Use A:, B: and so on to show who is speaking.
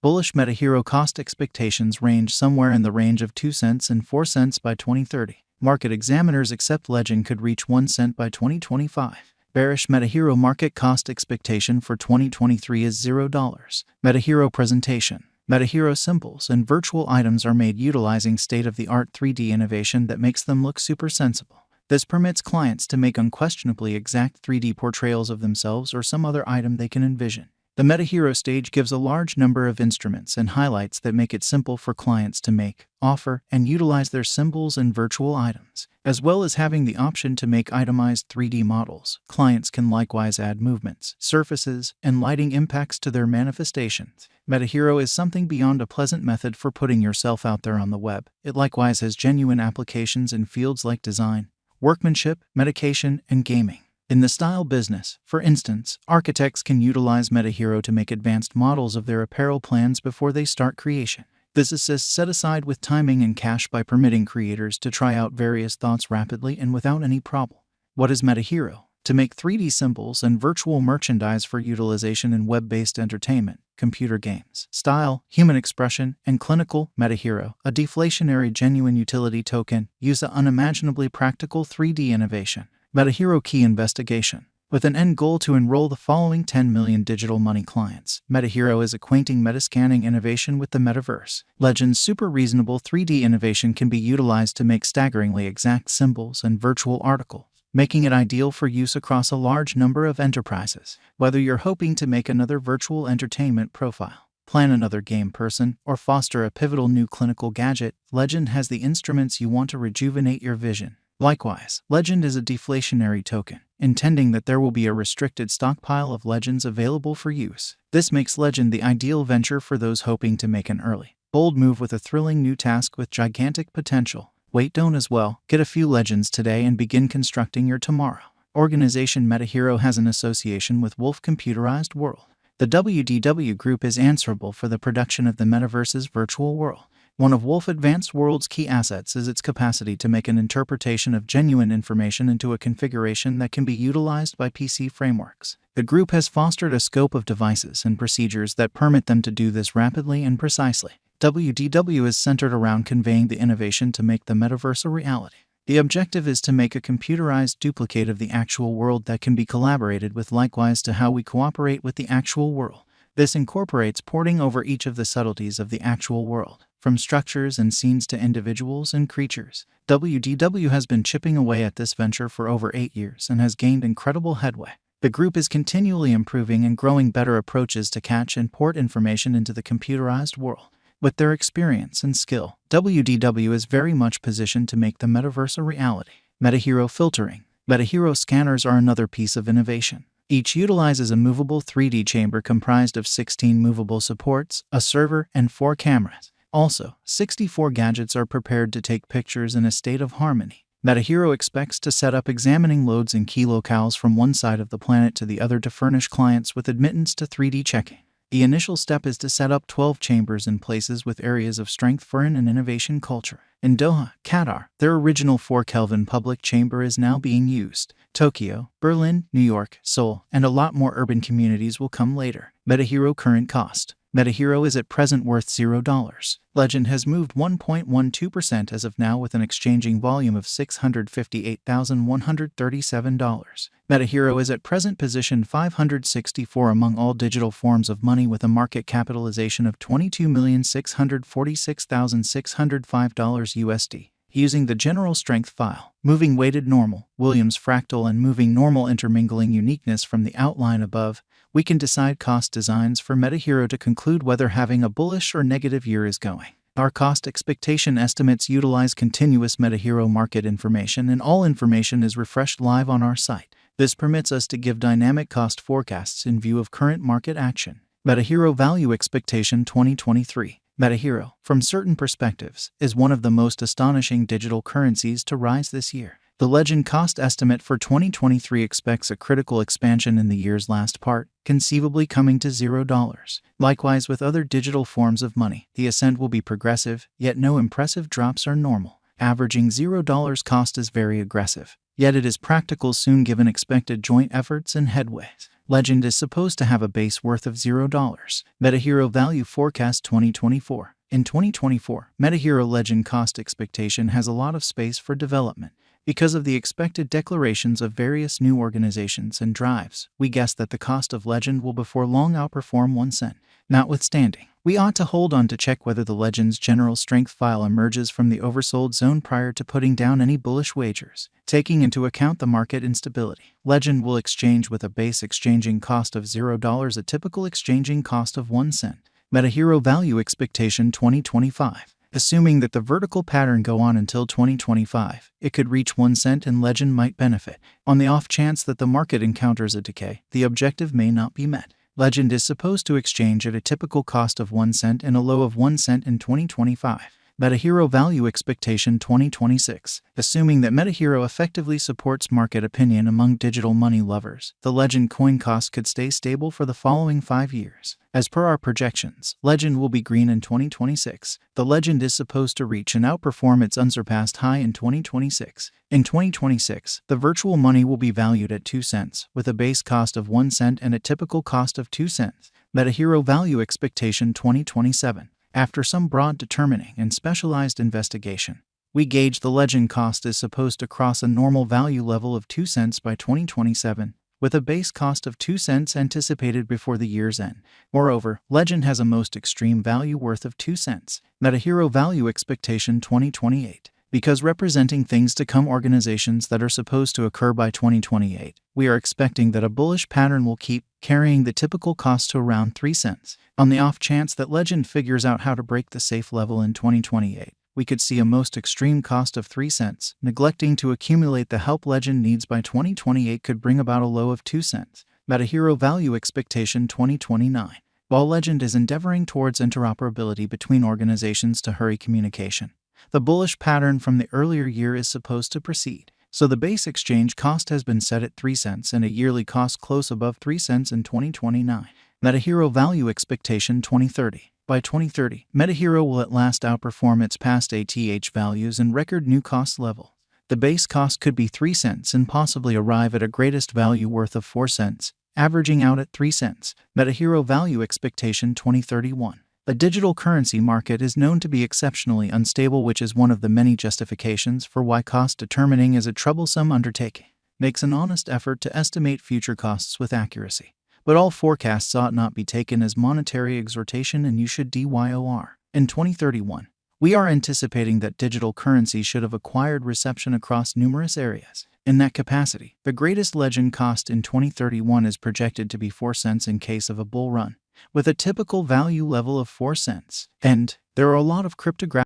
A: Bullish Metahero cost expectations range somewhere in the range of 2 cents and 4 cents by 2030. Market examiners accept Legend could reach 1 cent by 2025. Bearish Metahero market cost expectation for 2023 is $0. Metahero presentation. Metahero symbols and virtual items are made utilizing state-of-the-art 3D innovation that makes them look super sensible. This permits clients to make unquestionably exact 3D portrayals of themselves or some other item they can envision. The Metahero stage gives a large number of instruments and highlights that make it simple for clients to make, offer, and utilize their symbols and virtual items. As well as having the option to make itemized 3D models, clients can likewise add movements, surfaces, and lighting impacts to their manifestations. Metahero is something beyond a pleasant method for putting yourself out there on the web. It likewise has genuine applications in fields like design, workmanship, medication, and gaming. In the style business, for instance, architects can utilize Metahero to make advanced models of their apparel plans before they start creation. This assists set aside with timing and cash by permitting creators to try out various thoughts rapidly and without any problem. What is Metahero? To make 3D symbols and virtual merchandise for utilization in web-based entertainment, computer games, style, human expression, and clinical. Metahero, a deflationary genuine utility token, use a unimaginably practical 3D innovation. Metahero key investigation. With an end goal to enroll the following 10 million digital money clients, Metahero is acquainting metascanning innovation with the metaverse. Legend's super reasonable 3D innovation can be utilized to make staggeringly exact symbols and virtual articles, making it ideal for use across a large number of enterprises. Whether you're hoping to make another virtual entertainment profile, plan another game person, or foster a pivotal new clinical gadget, Legend has the instruments you want to rejuvenate your vision. Likewise, Legend is a deflationary token, intending that there will be a restricted stockpile of Legends available for use. This makes Legend the ideal venture for those hoping to make an early, bold move with a thrilling new task with gigantic potential. Wait, don't as well. Get a few Legends today and begin constructing your tomorrow. Organization Metahero has an association with Wolf Computerized World. The WDW Group is answerable for the production of the metaverse's virtual world. One of Wolf Advanced World's key assets is its capacity to make an interpretation of genuine information into a configuration that can be utilized by PC frameworks. The group has fostered a scope of devices and procedures that permit them to do this rapidly and precisely. WDW is centered around conveying the innovation to make the metaverse a reality. The objective is to make a computerized duplicate of the actual world that can be collaborated with, likewise to how we cooperate with the actual world. This incorporates porting over each of the subtleties of the actual world, from structures and scenes to individuals and creatures. WDW has been chipping away at this venture for over 8 years and has gained incredible headway. The group is continually improving and growing better approaches to catch and port information into the computerized world. With their experience and skill, WDW is very much positioned to make the metaverse a reality. Metahero filtering. Metahero scanners are another piece of innovation. Each utilizes a movable 3D chamber comprised of 16 movable supports, a server, and 4 cameras. Also, 64 gadgets are prepared to take pictures in a state of harmony. Metahero expects to set up examining loads in key locales from one side of the planet to the other to furnish clients with admittance to 3D checking. The initial step is to set up 12 chambers in places with areas of strength for an innovation culture. In Doha, Qatar, their original 4 Kelvin public chamber is now being used. Tokyo, Berlin, New York, Seoul, and a lot more urban communities will come later. Metahero current cost. Metahero is at present worth $0. Legend has moved 1.12% as of now with an exchanging volume of $658,137. Metahero is at present positioned 564 among all digital forms of money with a market capitalization of $22,646,605 USD. Using the general strength file, moving weighted normal, Williams fractal and moving normal intermingling uniqueness from the outline above, we can decide cost designs for Metahero to conclude whether having a bullish or negative year is going. Our cost expectation estimates utilize continuous Metahero market information, and all information is refreshed live on our site. This permits us to give dynamic cost forecasts in view of current market action. Metahero value expectation 2023. Metahero, from certain perspectives, is one of the most astonishing digital currencies to rise this year. The Legend cost estimate for 2023 expects a critical expansion in the year's last part, conceivably coming to $0. Likewise with other digital forms of money, the ascent will be progressive, yet no impressive drops are normal. Averaging $0 cost is very aggressive, yet it is practical soon given expected joint efforts and headways. Legend is supposed to have a base worth of $0. Metahero Value Forecast 2024. In 2024, Metahero Legend cost expectation has a lot of space for development. Because of the expected declarations of various new organizations and drives, we guess that the cost of Legend will before long outperform 1 cent. Notwithstanding, we ought to hold on to check whether the Legend's general strength file emerges from the oversold zone prior to putting down any bullish wagers. Taking into account the market instability, Legend will exchange with a base exchanging cost of $0, a typical exchanging cost of 1 cent. Metahero Value Expectation 2025. Assuming that the vertical pattern go on until 2025, it could reach 1 cent and Legend might benefit. On the off chance that the market encounters a decay, the objective may not be met. Legend is supposed to exchange at a typical cost of 1 cent and a low of 1 cent in 2025. Metahero Value Expectation 2026. Assuming that Metahero effectively supports market opinion among digital money lovers, the Legend coin cost could stay stable for the following 5 years. As per our projections, Legend will be green in 2026. The Legend is supposed to reach and outperform its unsurpassed high in 2026. In 2026, the virtual money will be valued at 2 cents, with a base cost of 1 cent and a typical cost of 2 cents. Metahero Value Expectation 2027. After some broad determining and specialized investigation, we gauge the Legend cost is supposed to cross a normal value level of 2 cents by 2027, with a base cost of 2 cents anticipated before the year's end. Moreover, Legend has a most extreme value worth of 2 cents. Metahero Value Expectation 2028. Because representing things to come organizations that are supposed to occur by 2028, we are expecting that a bullish pattern will keep carrying the typical cost to around 3 cents. On the off chance that Legend figures out how to break the safe level in 2028, we could see a most extreme cost of 3 cents. Neglecting to accumulate the help Legend needs by 2028 could bring about a low of 2 cents. Metahero Value Expectation 2029. While Legend is endeavoring towards interoperability between organizations to hurry communication, the bullish pattern from the earlier year is supposed to proceed. So the base exchange cost has been set at 3 cents and a yearly cost close above 3 cents in 2029. Metahero Value Expectation 2030. By 2030, Metahero will at last outperform its past ATH values and record new cost level. The base cost could be 3 cents and possibly arrive at a greatest value worth of 4 cents, averaging out at 3 cents. Metahero Value Expectation 2031. The digital currency market is known to be exceptionally unstable, which is one of the many justifications for why cost determining is a troublesome undertaking. Makes an honest effort to estimate future costs with accuracy. But all forecasts ought not be taken as monetary exhortation, and you should DYOR. In 2031, we are anticipating that digital currency should have acquired reception across numerous areas. In that capacity, the greatest Legend cost in 2031 is projected to be 4 cents in case of a bull run, with a typical value level of 4 cents. And there are a lot of cryptographic